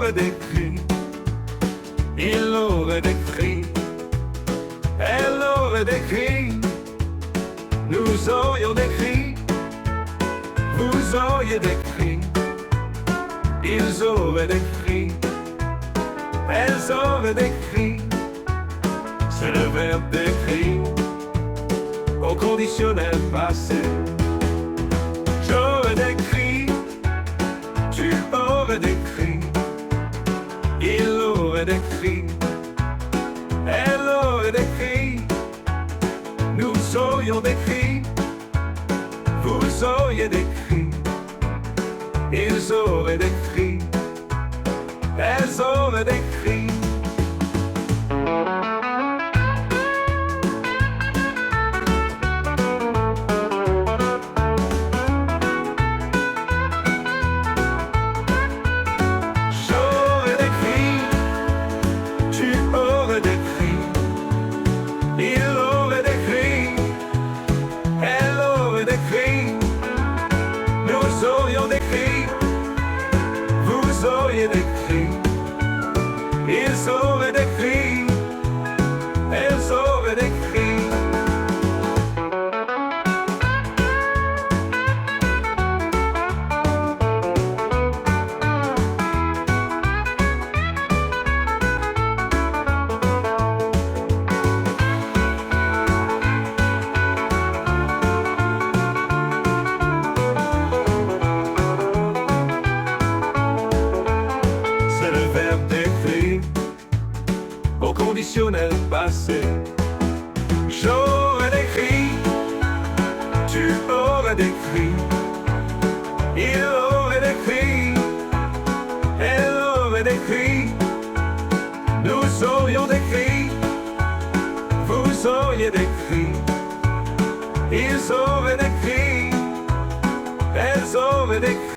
aurait décrit, il aurait décrit, elle aurait décrit, nous aurions décrit, vous auriez décrit, ils auraient décrit, elles auraient décrit. C'est le verbe décrit au conditionnel passé. J'aurais décrit, tu aurais décrit, il aurait décrit, elle aurait décrit, nous aurions décrit, vous auriez décrit, ils auraient décrit, elles auraient décrit. Vous auriez décrit, ils auraient décrit, elles auraient décrit. Conditionnel passé. J'aurais décrit, tu aurais décrit, il aurait décrit, elle aurait décrit, nous aurions décrit, vous auriez décrit, ils auraient décrit, elles auraient décrit.